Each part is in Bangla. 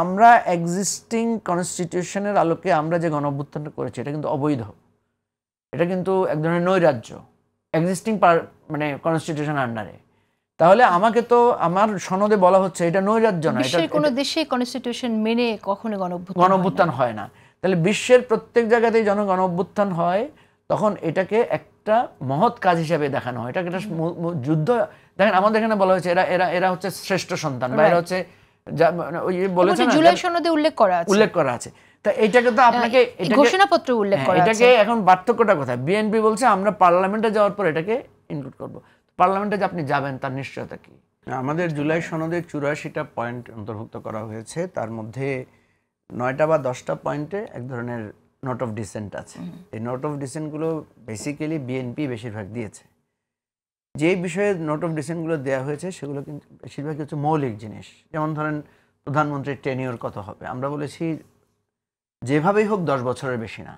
আমরা এক্সিস্টিং কনস্টিটিউশনের আলোকে আমরা যে গণঅভ্যুত্থানটা করেছি এটা কিন্তু অবৈধ, এটা কিন্তু এক ধরনের নৈরাজ্য এক্সিস্টিং মানে কনস্টিটিউশন আন্ডারে। তাহলে আমাকে তো আমার সনদে বলা হচ্ছে এটা নৈরাজ্য না, বিশ্বের কোনো দেশে কনস্টিটিউশন মেনে কখনো গণঅভ্যুত্থান হয় না। তাহলে বিশ্বের প্রত্যেক জায়গাতেই যখন গণঅভ্যুত্থান হয় তখন এটাকে একটা মহৎ কাজ হিসেবে দেখানো হয়, এটাকে একটা যুদ্ধ। দেখেন আমাদের এখানে বলা হয়েছে এরা এরা এরা হচ্ছে শ্রেষ্ঠ সন্তান, বা এরা হচ্ছে ওই বলেছেন জুলাই সনদে উল্লেখ করা আছে। তা এটাকে তো আপনাকে ঘোষণাপত্র উল্লেখ করা আছে। এটাকে এখন পার্থক্যটা কোথায়? বিএনপি বলছে আমরা পার্লামেন্টে যাওয়ার পর এটাকে ইনক্লুড করব। পার্লামেন্টে যে আপনি যাবেন তার নিশ্চয়তা কি? আমাদের জুলাই সনদে 84টা পয়েন্ট অন্তর্ভুক্ত করা হয়েছে, তার মধ্যে 9টা বা 10টা পয়েন্টে এক ধরনের নোট অফ ডিসেন্ট আছে। এই নোট অফ ডিসেন্টগুলো বেসিক্যালি বিএনপি বেশিরভাগ দিয়েছে। যে বিষয়ে নোট অফ ডিসেন্টগুলো দেওয়া হয়েছে সেগুলো কিন্তু বেশিরভাগ হচ্ছে মৌলিক জিনিস। যেমন ধরেন প্রধানমন্ত্রীর টেনিওর কত হবে, আমরা বলেছি যেভাবেই হোক 10 বছরের বেশি না।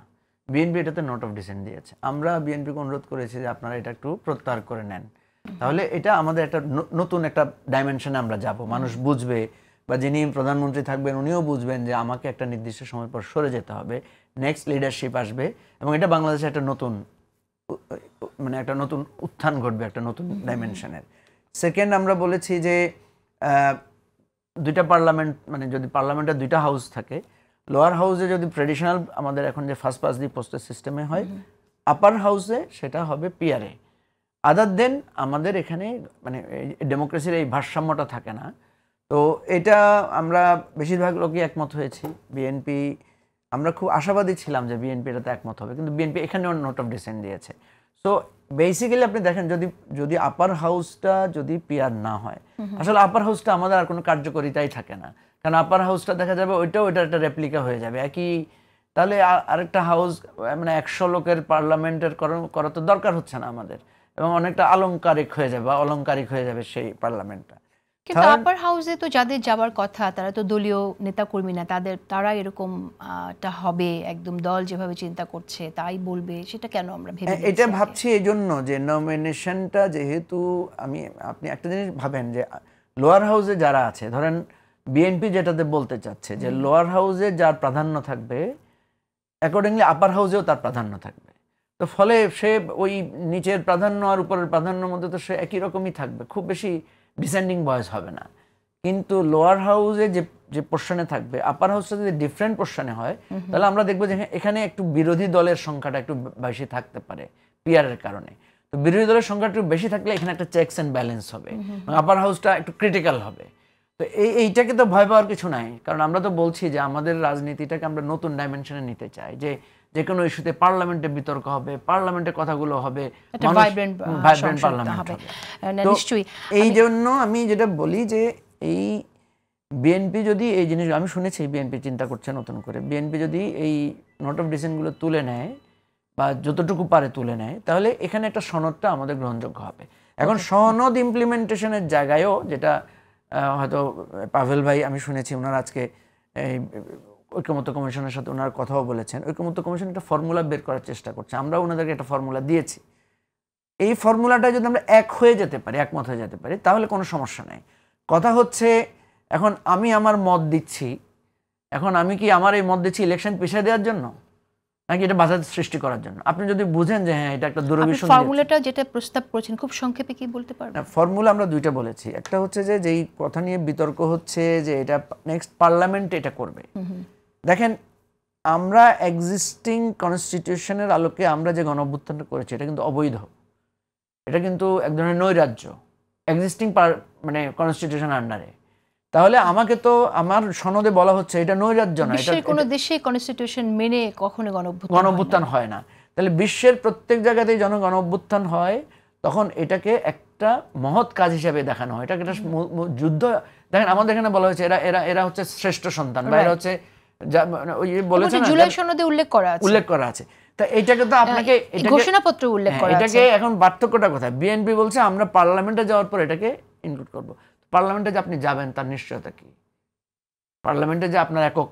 বিএনপি এটাতে নোট অফ ডিসেন্ট দিয়েছে। আমরা বিএনপিকে অনুরোধ করেছি যে আপনারা এটা একটু প্রত্যাহার করে নেন, তাহলে এটা আমাদের একটা নতুন একটা ডাইমেনশনে আমরা যাব, মানুষ বুঝবে, বা যিনি প্রধানমন্ত্রী থাকবেন উনিও বুঝবেন যে আমাকে একটা নির্দিষ্ট সময় পর সরে যেতে হবে, নেক্সট লিডারশিপ আসবে, এবং এটা বাংলাদেশে একটা নতুন মানে একটা নতুন উত্থান ঘটবে, একটা নতুন ডাইমেনশনের। সেকেন্ড, আমরা বলেছি যে দুইটা পার্লামেন্ট, মানে যদি পার্লামেন্টের দুইটা হাউস থাকে, লোয়ার হাউসে যদি ট্রেডিশনাল আমাদের এখন যে ফার্স্ট পাস দি পোস্টের সিস্টেমে হয়, আপার হাউসে সেটা হবে পিআরএ। আদার দেন আমাদের এখানে মানে ডেমোক্রেসির এই ভারসাম্যটা থাকে না। তো এটা আমরা বেশিরভাগ লোকই একমত হয়েছি। বিএনপি, আমরা খুব আশাবাদী ছিলাম যে বিএনপি এটাতে একমত হবে, কিন্তু বিএনপি এখানেও নোট অফ ডিসেন্ট দিয়েছে। সো বেসিক্যালি আপনি দেখেন যদি আপার হাউসটা যদি পিআর না হয়, আসলে আপার হাউসটা আমাদের আর কোনো কার্যকরিতাই থাকে না, কারণ আপার হাউসটা দেখা যাবে ওইটাও এটা একটা রেপ্লিকা হয়ে যাবে একই। তাহলে আরেকটা হাউস মানে 100 লোকের পার্লামেন্টের করা তো দরকার হচ্ছে না আমাদের, এবং অনেকটা আলংকারিক হয়ে যাবে বা অলংকারিক হয়ে যাবে সেই পার্লামেন্টটা। কিন্তু আপার হাউসে তো যাদের যাবার কথা তারা তো দলীয় নেতাকর্মী না, তারা এরকম হবে একদম দল যেভাবে চিন্তা করছে তাই বলবে, সেটা কেন আমরা ভেবে এটা ভাবছি এই জন্য যে নমিনেশনটা যেহেতু আপনি একটা জিনিস ভাবেন যে লোয়ার হাউসে যারা আছে, ধরেন বিএনপি যেটাতে বলতে চাচ্ছে যে লোয়ার হাউসে যার প্রাধান্য থাকবে অ্যাকর্ডিংলি আপার হাউসেও তার প্রাধান্য থাকবে। তো ফলে সে ওই নিচের প্রাধান্য আর উপরের প্রাধান্যর মধ্যে তো সে একই রকমই থাকবে, খুব বেশি ডিসেন্ডিং ভয়েস হবে না। কিন্তু লোয়ার হাউসে যে পোর্শনে থাকবে, আপার হাউসটা যদি ডিফারেন্ট পোর্শনে হয় তাহলে আমরা দেখবো যে এখানে একটু বিরোধী দলের সংখ্যাটা একটু বেশি থাকতে পারে পিআরের কারণে। তো বিরোধী দলের সংখ্যা একটু বেশি থাকলে এখানে একটা চেকস অ্যান্ড ব্যালেন্স হবে, আপার হাউসটা একটু ক্রিটিক্যাল হবে। তো এইটাকে তো ভয় পাওয়ার কিছু নাই, কারণ আমরা তো বলছি যে আমাদের রাজনীতিটাকে আমরা নতুন ডাইমেনশনে নিতে চাই, যে কোনো ইস্যুতে পার্লামেন্টে বিতর্ক হবে, পার্লামেন্টে কথাগুলো হবে, ভাইব্রেন্ট পার্লামেন্ট হবে। এই জন্য আমি যেটা বলি যে এই বিএনপি যদি এই জিনিস, আমি শুনেছি বিএনপি চিন্তা করছে নতুন করে, বিএনপি যদি এই নোট অফ ডিসেন্টগুলো তুলে নেয় বা যতটুকু পারে তুলে নেয়, তাহলে এখানে একটা সনদটা আমাদের গ্রহণযোগ্য হবে। এখন সনদ ইমপ্লিমেন্টেশনের জায়গায়ও যেটা হয়তো পাভেল ভাই, আমি শুনেছি ওনারা আজকে এই ঐকমত্য কমিশনের সাথে ওনারা কথাও বলেছেন, ঐকমত্য কমিশন একটা ফর্মুলা বের করার চেষ্টা করছে, আমরা ওনাদেরকে একটা ফর্মুলা দিয়েছি। এই ফর্মুলাটা যদি আমরা একমত হয়ে যেতে পারি তাহলে কোনো সমস্যা নেই। কথা হচ্ছে এখন আমি আমার মত দিচ্ছি, এখন আমি কি আমার এই মত দিচ্ছি ইলেকশন পিছিয়ে দেওয়ার জন্য, নাকি এটা বাধা সৃষ্টি করার জন্য? আপনি যদি বুঝেন যে হ্যাঁ এটা একটা দুরভিসন্ধি, ফর্মুলাটা যেটা প্রস্তাব করেছেন খুব সংক্ষেপে কি বলতে পারবেন? ফর্মুলা আমরা দুইটা বলেছি। একটা হচ্ছে যে যেই কথা নিয়ে বিতর্ক হচ্ছে যে এটা নেক্সট পার্লামেন্ট এটা করবে। দেখেন আমরা এক্সিস্টিং কনস্টিটিউশনের আলোকে আমরা যে গণঅভ্যুত্থানটা করেছি এটা কিন্তু অবৈধ, এটা কিন্তু এক ধরনের নৈরাজ্য এক্সিস্টিং মানে কনস্টিটিউশন আন্ডারে। তাহলে আমাকে তো আমার সনদে বলা হচ্ছে এটা নৈরাজ্য না, বিশ্বের কোনো দেশে কনস্টিটিউশন মেনে কখনো গণঅভ্যুত্থান হয় না। তাহলে বিশ্বের প্রত্যেক জায়গাতেই যখন গণঅভ্যুত্থান হয় তখন এটাকে একটা মহৎ কাজ হিসেবে দেখানো হয়, এটাকে একটা যুদ্ধ। দেখেন আমাদের এখানে বলা হয়েছে এরা এরা এরা হচ্ছে শ্রেষ্ঠ সন্তান, বা এরা হচ্ছে ওই বলেছেন জুলাই সনদে উল্লেখ করা আছে। তা এটাকে তো আপনাকে ঘোষণাপত্র উল্লেখ করা আছে। এটাকে এখন পার্থক্যটা কোথায়? বিএনপি বলছে আমরা পার্লামেন্টে যাওয়ার পর এটাকে ইনক্লুড করব। পার্লামেন্টে যে আপনি যাবেন তার নিশ্চয়তা কি? পার্লামেন্টে যে আপনার একক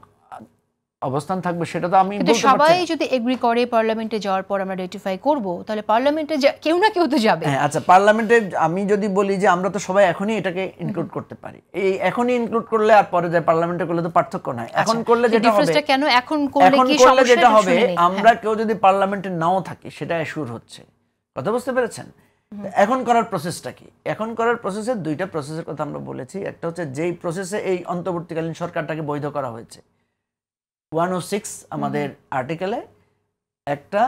অবস্থান থাকবে সেটা তো আমি কিন্তু বলতে সবাই পারছি না। যদি এগ্রি করে পার্লামেন্টে যাওয়ার পর আমরা রেটিফাই করব, তাহলে পার্লামেন্টে কেউ না কেউ তো যাবে। হ্যাঁ, আচ্ছা, পার্লামেন্টে আমি যদি বলি যে আমরা তো সবাই এখনই এটাকে ইনক্লুড করতে পারি, এই এখনই ইনক্লুড করলে আর পরে যায় পার্লামেন্টে করলে তো পার্থক্য নাই। এখন করলে যেটা হবে, ডিফারেন্সটা কেন এখন করলে কি করলে সমস্যা যেটা হবে, শুনে নেই। আমরা কেউ যদি পার্লামেন্টে নাও থাকি সেটা অ্যাসিওর হচ্ছে। কথা বুঝতে পেরেছেন? এখন করার প্রসেসটা কি? এখন করার প্রসেসের দুইটা প্রসেসের কথা আমরা বলেছি। একটা হচ্ছে যেই প্রসেসে এই অন্তর্বর্তীকালীন সরকারটাকে বৈধ করা হয়েছে, 106 আমাদের আর্টিকেলে একটা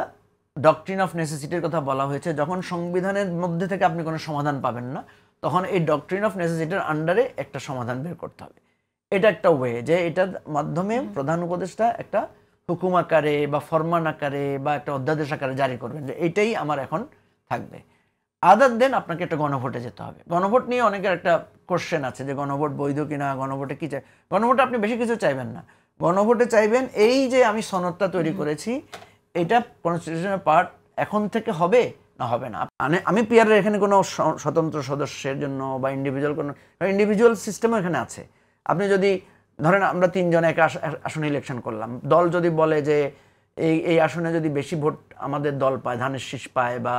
ডক্ট্রিন অফ নেসেসিটির কথা বলা হয়েছে। যখন সংবিধানের মধ্যে থেকে আপনি কোনো সমাধান পাবেন না, তখন এই ডক্ট্রিন অফ নেসেসিটির আন্ডারে একটা সমাধান বের করতে হবে। এটা একটা ওয়ে, যে এটার মাধ্যমে প্রধান উপদেষ্টা একটা হুকুম আকারে বা ফরমান আকারে বা একটা অধ্যাদেশ আকারে জারি করবেন যে এইটাই আমার এখন থাকবে। আদার দেন আপনাকে একটা গণভোটে যেতে হবে। গণভোট নিয়ে অনেকের একটা কোশ্চেন আছে যে গণভোট বৈধ কিনা, গণভোটে কি চাই। গণভোটে আপনি বেশি কিছু চাইবেন না, গণভোটে চাইবেন এই যে আমি সনদটা তৈরি করেছি, এটা কনস্টিটিউশনের পার্ট এখন থেকে হবে না হবে না। আমি পিআরের এখানে কোনো স্বতন্ত্র সদস্যের জন্য বা ইন্ডিভিজুয়াল কোনো ইন্ডিভিজুয়াল সিস্টেমও এখানে আছে। আপনি যদি ধরেন আমরা 3 জন এক আসনে ইলেকশন করলাম, দল যদি বলে যে এই আসনে যদি বেশি ভোট আমাদের দল পায়, ধানের শীষ পায় বা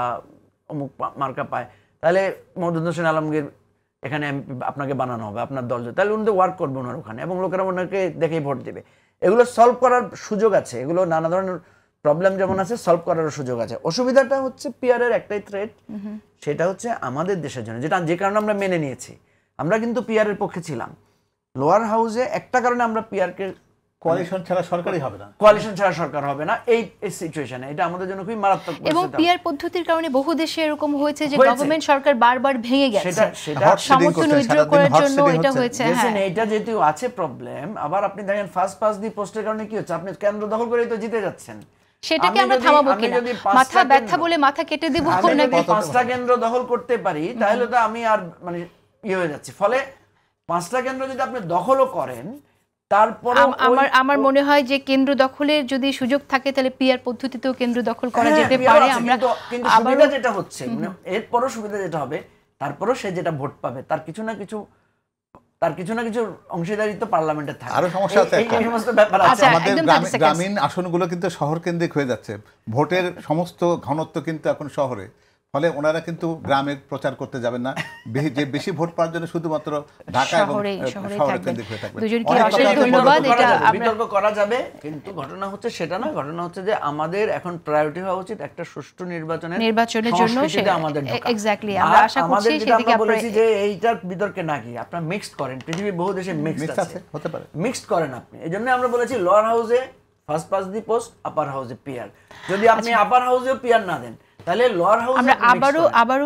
অমুক মার্কা পায়, তাহলে মওদুদ হোসেন আলমগীর এখানে আপনাকে বানানো হবে, আপনার দল, তাহলে উনি তো ওয়ার্ক করবে ওনার ওখানে, এবং লোকেরা ওনাকে দেখেই ভোট দেবে। এগুলো সলভ করার সুযোগ আছে, এগুলো নানা ধরনের প্রবলেম যেমন আছে সলভ করার সুযোগ আছে। অসুবিধাটা হচ্ছে পিআরের একটাই থ্রেট, সেটা হচ্ছে আমাদের দেশের জন্য, যে কারণে আমরা মেনে নিয়েছি। আমরা কিন্তু পিআরের পক্ষে ছিলাম লোয়ার হাউসে, একটা কারণে আমরা পিআরকে কোয়ালিশন ছাড়া সরকারই হবে না, কোয়ালিশন ছাড়া সরকার হবে না এই সিচুয়েশনে। এটা আমাদের জন্য খুবই মারাত্মক এবং পরিস্থিতি। পিআর পদ্ধতির কারণে বহু দেশে এরকম হয়েছে যে গভর্নমেন্ট সরকার বারবার ভেঙে গেছে, সেটা সমর্থন উইথড্র করার জন্য এটা হয়েছে। হ্যাঁ, এটা যেহেতু আছে প্রবলেম, আবার আপনি দেখেন ফার্স্ট পাস দি পোস্টের কারণে কি হচ্ছে, আপনি কেন্দ্র দখল করেই তো জিতে যাচ্ছেন। সেটাকে আমরা থামাবো কিনা, মাথা ব্যথা বলে মাথা কেটে দেবো আমি না, যদি 5টা কেন্দ্র দখল করতে পারি তাহলে তো আমি আর মানে হয়ে যাচ্ছি। ফলে 5টা কেন্দ্র যদি আপনি দখলও করেন, তারপর আমার মনে হয় যে কেন্দ্র দখলের যদি সুযোগ থাকে তাহলে পিআর পদ্ধতিতেও কেন্দ্র দখল করা যেতে পারে। আমরা কিন্তু সুবিধা যেটা হচ্ছে, এরপরও সুবিধা যেটা হবে, তারপরও সে যেটা ভোট পাবে তার কিছু না কিছু অংশীদারিত্ব পার্লামেন্টে থাকে। আরো সমস্যা আছে, এই সমস্ত ব্যাপার আছে। আমাদের গ্রামীণ আসনগুলো কিন্তু শহর কেন্দ্রিক হয়ে যাচ্ছে, ভোটের সমস্ত ঘনত্ব কিন্তু এখন শহরে। ফলে ওনারা কিন্তু গ্রামে প্রচার করতে যাবেন না, যে বেশি ভোট পাওয়ার জন্য শুধুমাত্র ঢাকা এবং শহরে কেন্দ্রিক হয়ে থাকবে। বিতর্ক করা যাবে, কিন্তু ঘটনা হচ্ছে সেটা না। ঘটনা হচ্ছে যে আমাদের এখন প্রায়োরিটি হওয়া উচিত একটা সুষ্ঠু নির্বাচনের জন্য আমাদের এক্স্যাক্টলি আমরা আশা করছি সেদিকে আমরা বলেছি যে এইটার বিতর্কে না গিয়ে আপনারা মিক্সড করেন। পৃথিবীর বহু দেশে মিক্সড আছে, হতে পারে, মিক্সড করেন আপনি। এজন্য আমরা বলেছি লোয়ার হাউসে ফার্স্ট পাস দি পোস্ট, আপার হাউসে পিআর। যদি আপনি আপার হাউসেও পিআর না দেন, তাহলে লোয়ার হাউসে আমরা আবারও